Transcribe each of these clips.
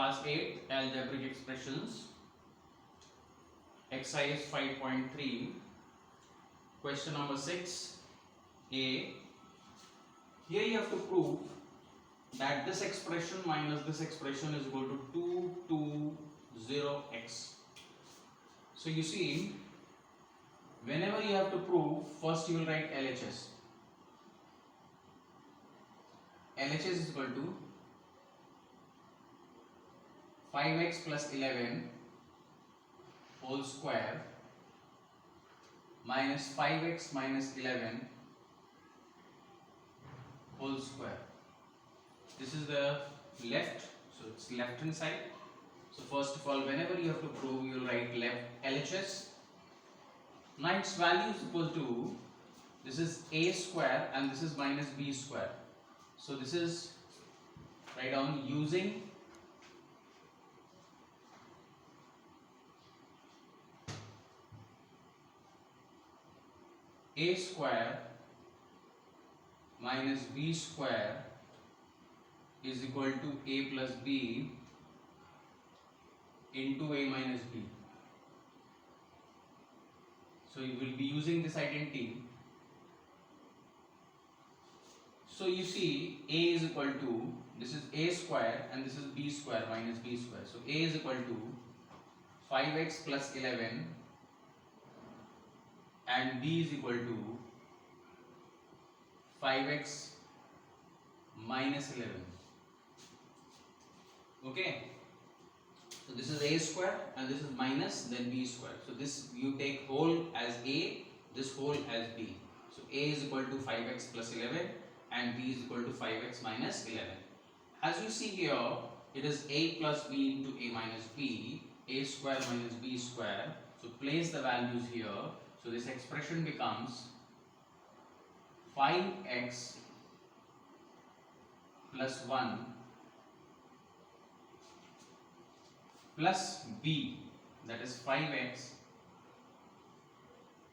Class 8 Algebraic Expressions, Exercise 5.3, question number 6. A. Here you have to prove that this expression minus this expression is equal to 220x. So you see, whenever you have to prove, first you will write LHS. LHS is equal to 5x plus 11 whole square minus 5x minus 11 whole square. This is the left, so it's left hand side. So first of all, whenever you have to prove, you will write left LHS. Now its value is equal to, this is a square and this is minus b square. So this is, write down using a square minus b square is equal to a plus b into a minus b. So you will be using this identity. So you see, a is equal to, this is a square and this is b square minus b square. So a is equal to 5x plus 11 and b is equal to 5x minus 11. Okay. So this is a square and this is minus, then b square. So this you take whole as a, this whole as b. So a is equal to 5x plus 11 and b is equal to 5x minus 11. As you see here, it is a plus b into a minus b, a square minus b square. So place the values here. So this expression becomes 5x plus 1 plus b, that is 5x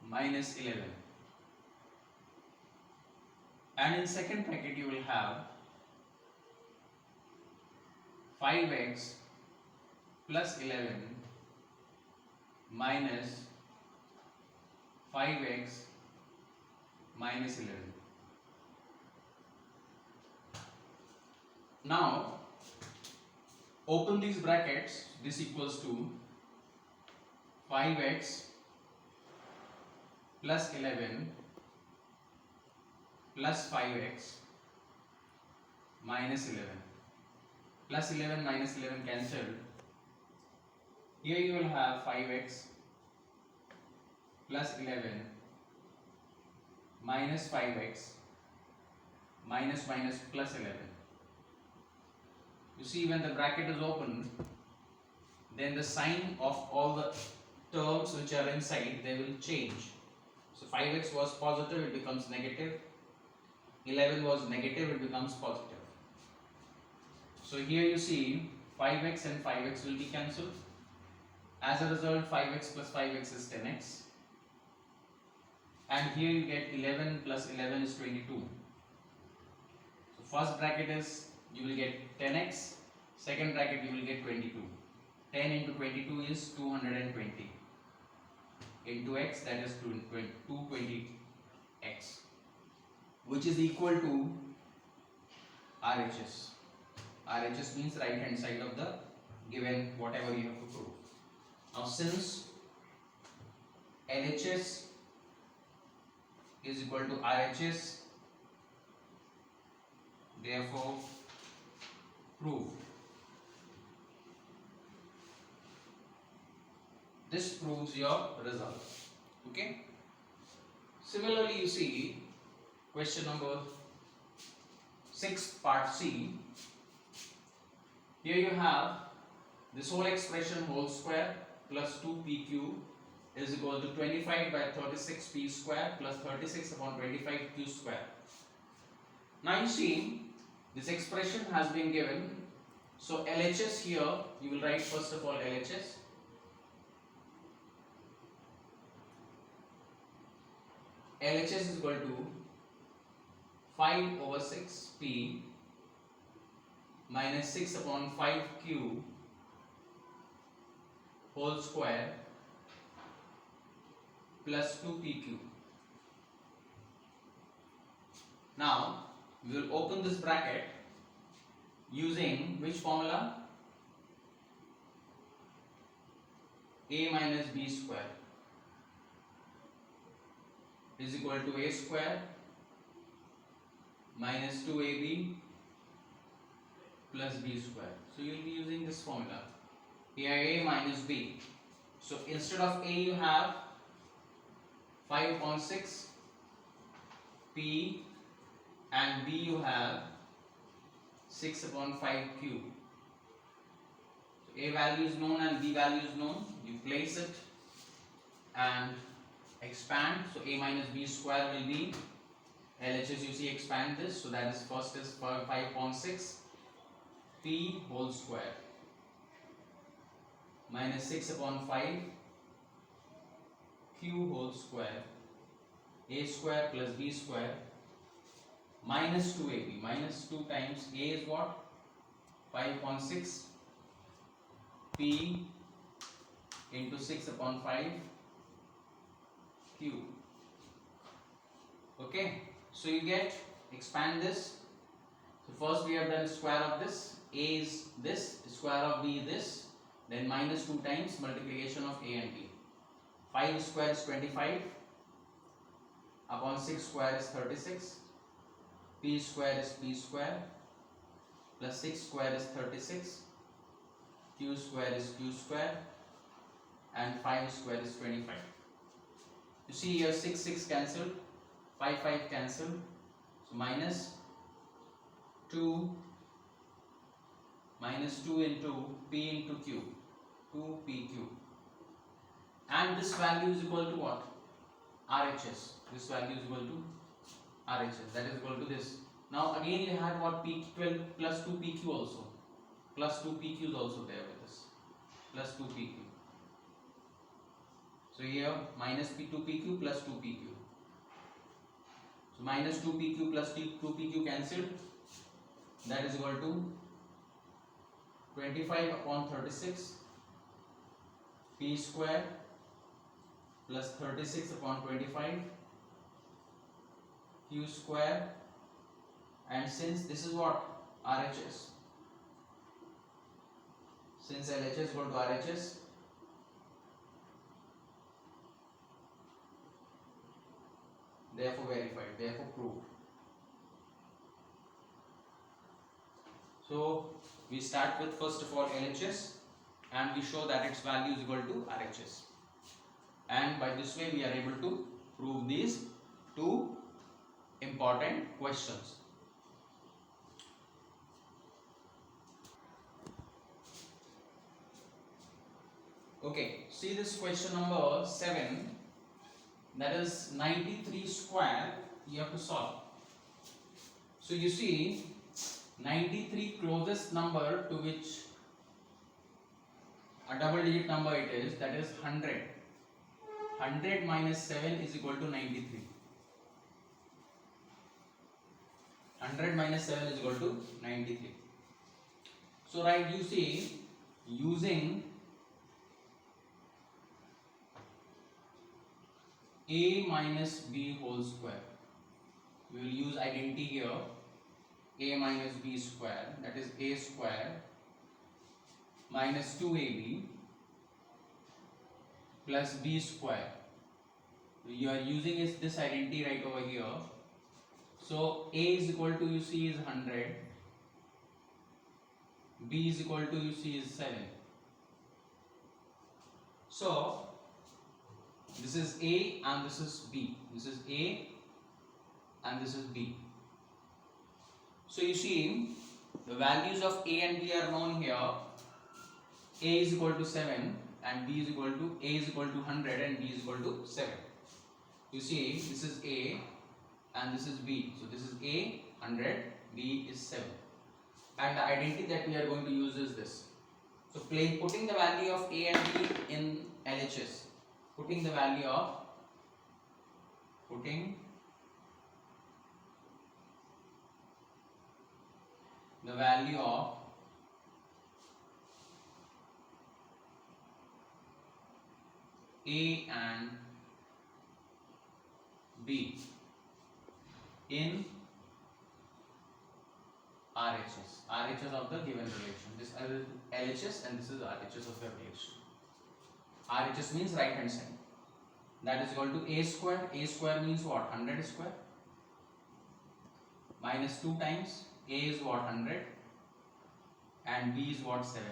minus 11. And in second bracket you will have 5x plus 11 minus 5x minus 11. Now open these brackets. This equals to 5x plus 11 plus 5x minus 11. Plus 11 minus 11 cancelled. Here you will have 5x plus 11 minus 5x minus plus 11. You see, when the bracket is open, then the sign of all the terms which are inside, they will change. So 5x was positive, it becomes negative. 11 was negative, it becomes positive. So here you see 5x and 5x will be cancelled. As a result, 5x plus 5x is 10x. And here you get 11 plus 11 is 22. So first bracket is, you will get 10x. Second bracket you will get 22. 10 into 22 is 220. Into x, that is 220x. Which is equal to RHS. RHS means right hand side of the given whatever you have to prove. Now since LHS is equal to RHS, therefore proved. This proves your result. Okay. Similarly, you see question number 6 part C. Here you have this whole expression whole square plus 2pq is equal to 25 by 36p square plus 36 upon 25q square. Now you see, this expression has been given. So LHS here, you will write first of all LHS. LHS is equal to 5 over 6p minus 6 upon 5q whole square plus 2pq. Now we will open this bracket using which formula? A minus b square is equal to a square minus 2ab plus b square. So you will be using this formula. Here a minus b. So instead of a you have 5/6 p and b you have 6/5 q. So a value is known and b value is known. You place it and expand. So a minus b square will be LHS. You see, expand this. So that is first is 5/6 p whole square minus 6/5 q whole square, a square plus b square minus 2ab. Minus 2 times a is what? 5/6 p into 6/5 q. Okay, so you get, expand this. So first we have done square of this. A is this, square of b this, then minus 2 times multiplication of a and b. 5 square is 25 upon 6 square is 36. P square is p square plus 6 square is 36. Q square is q square and 5 square is 25. You see here 6 cancelled, 5 cancelled. So minus 2 into p into q, 2pq, and this value is equal to what? RHS. This value is equal to RHS, that is equal to this. Now again you had what? P12 plus 2pq also, plus 2pq is also there with this, plus 2pq. So here minus p2pq plus 2pq. So minus 2pq plus 2pq cancelled, that is equal to 25/36 p square plus 36/25 q square, and since this is what? RHS, since LHS is equal to RHS, therefore verified, therefore proved. So we start with first of all LHS and we show that its value is equal to RHS, and by this way we are able to prove these two important questions. Okay, see this question number 7, that is 93 square you have to solve. So you see 93 closest number to which a double digit number it is, that is 100. 100 minus 7 is equal to 93. 100 minus 7 is equal to 93. So right, you see, using a minus b whole square, we will use identity here, a minus b square, that is a square minus 2ab plus b square. You are using this identity right over here. So a is equal to, you see, is 100, b is equal to, you see, is 7. So this is a and this is b, this is a and this is b. So you see the values of a and b are known here. A is equal to 7 and b is equal to, a is equal to 100 and b is equal to 7. You see, this is a and this is b. So this is a 100, b is 7, and the identity that we are going to use is this. So putting the value of a and b in LHS, putting the value of A and B in RHS of the given relation. This is LHS and this is RHS of the relation. RHS means right hand side. That is equal to A square. A square means what? 100 square. Minus 2 times A is what? 100 and B is what? 7.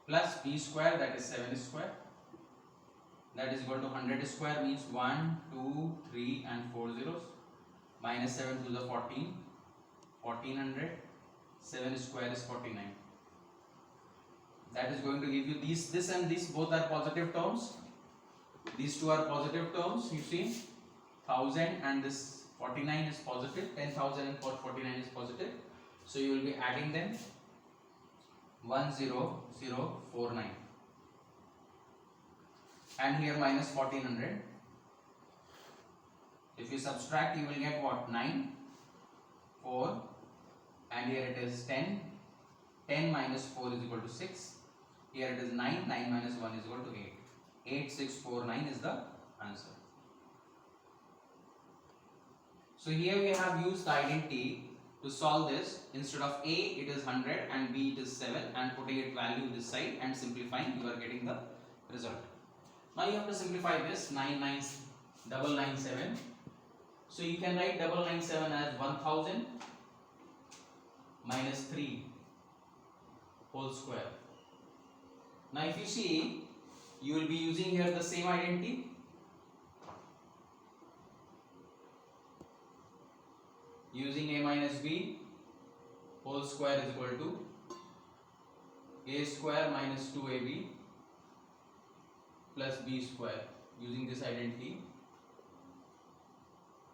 Plus B square, that is 7 square. That is equal to 100 square means 1, 2, 3 and 4 zeros. Minus 7 to the 14. 1400. 7 square is 49. That is going to give you this and this both are positive terms. These two are positive terms. You see 1000 and this 49 is positive. 10,000 and 49 is positive. So you will be adding them. 10049 and here minus 1400. If you subtract you will get what? 9, 4 and here it is 10. 10 minus 4 is equal to 6. Here it is 9. 9 minus 1 is equal to 8. 8649 is the answer. So here we have used the identity to solve this. Instead of A it is 100 and B it is 7 and putting it value this side and simplifying, you are getting the result. Now you have to simplify this. 997. So you can write 997 as 1000 minus 3 whole square. Now if you see, you will be using here the same identity. Using A minus B whole square is equal to A square minus 2AB plus B square, using this identity.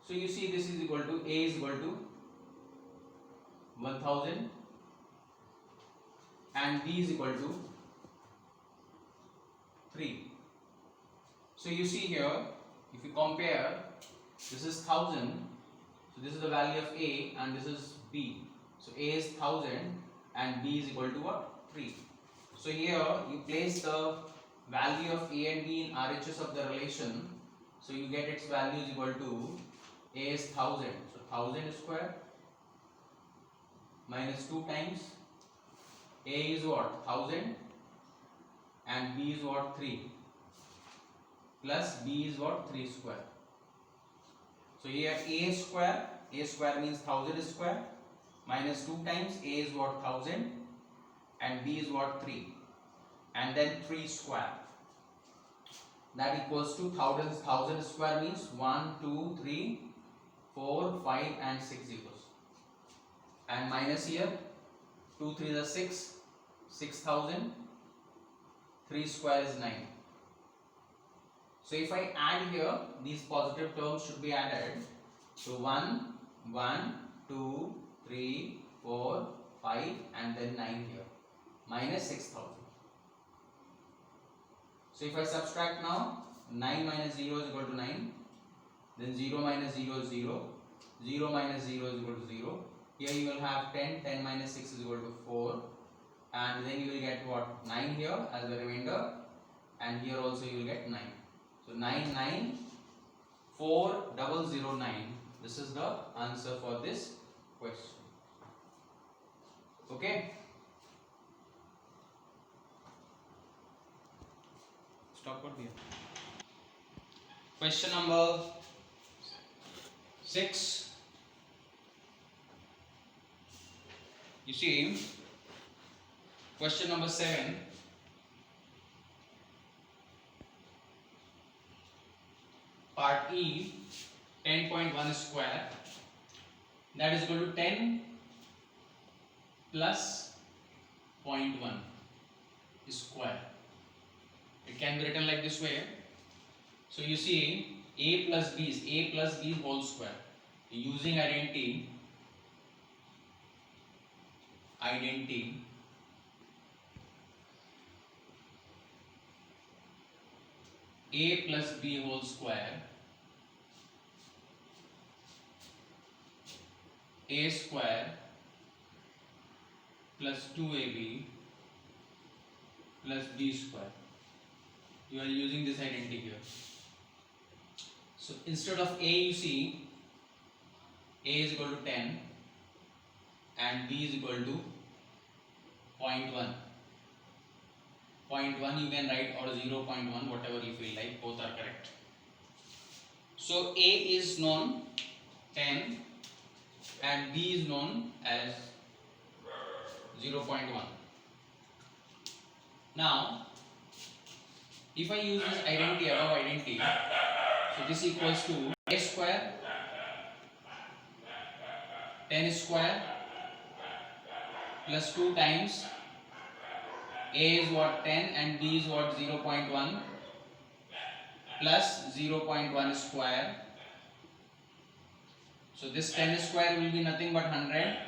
So you see this is equal to A is equal to 1000 and B is equal to 3. So you see here, if you compare, this is 1000. So this is the value of A and this is B. So A is 1000 and B is equal to what? 3. So here you place the value of A and B in RHS of the relation. So you get its value is equal to A is 1000. So 1000 square minus 2 times A is what? 1000 and B is what? 3 plus B is what? 3 square. So here A square means 1000 square minus 2 times A is what? 1000 and B is what? 3 and then 3 square. That equals to 1000 square means 1, 2, 3, 4, 5 and 6 zeros. And minus here 2, 3 is 6, 6000, 3 square is 9. So if I add here, these positive terms should be added. So 1, 2, 3, 4, 5 and then 9 here. Minus 6000. So if I subtract now, 9 minus 0 is equal to 9. Then 0 minus 0 is 0. 0 minus 0 is equal to 0. Here you will have 10. 10 minus 6 is equal to 4. And then you will get what? 9 here as the remainder. And here also you will get 9. So 994,009. This is the answer for this question. Okay. Stop what here. Question number 6. You see, question number 7. Part E, 10.1 square, that is equal to 10 plus 0.1 square. It can be written like this way. So you see, A plus B is A plus B whole square. Using identity A plus B whole square, A square plus 2AB plus B square. you are using this identity here. So instead of A, you see A is equal to 10 and B is equal to 0.1. 0.1 you can write, or 0.1, whatever you feel like, both are correct. So A is known 10 and B is known as 0.1. Now if I use this identity, above identity, so this equals to A square 10 square plus 2 times A is what, 10, and B is what, 0.1, plus 0.1 square. So this 10 square will be nothing but 100,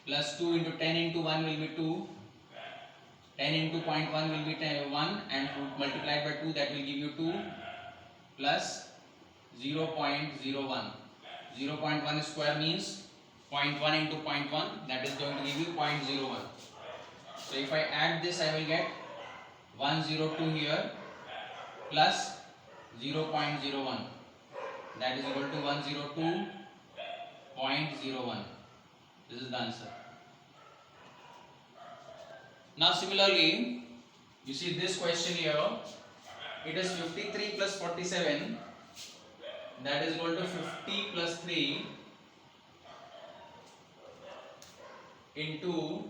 plus 2 into 10 into 1 will be 2, 10 into 0.1 will be 1, and multiplied by 2, that will give you 2, plus 0.01. 0.1 square means 0.1 into 0.1, that is going to give you 0.01. So if I add this, I will get 102 here plus 0.01, that is equal to 102.01. This is the answer. Now similarly, you see this question here, it is 53 plus 47, that is equal to 50 plus 3 into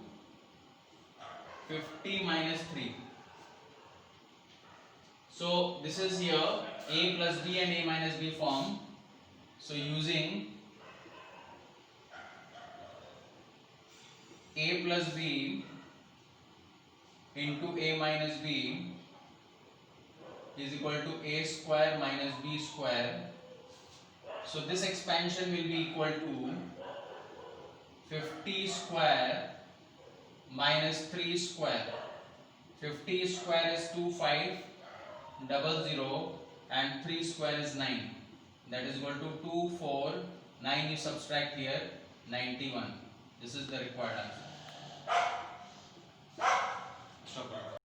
50 minus 3. So this is here A plus B and A minus B form. So using A plus B into A minus B is equal to A square minus B square. So this expansion will be equal to 50 square minus 3 square. 50 square is 2500 and 3 square is 9. That is equal to 24. 9 you subtract here, 91. This is the required answer. Stop.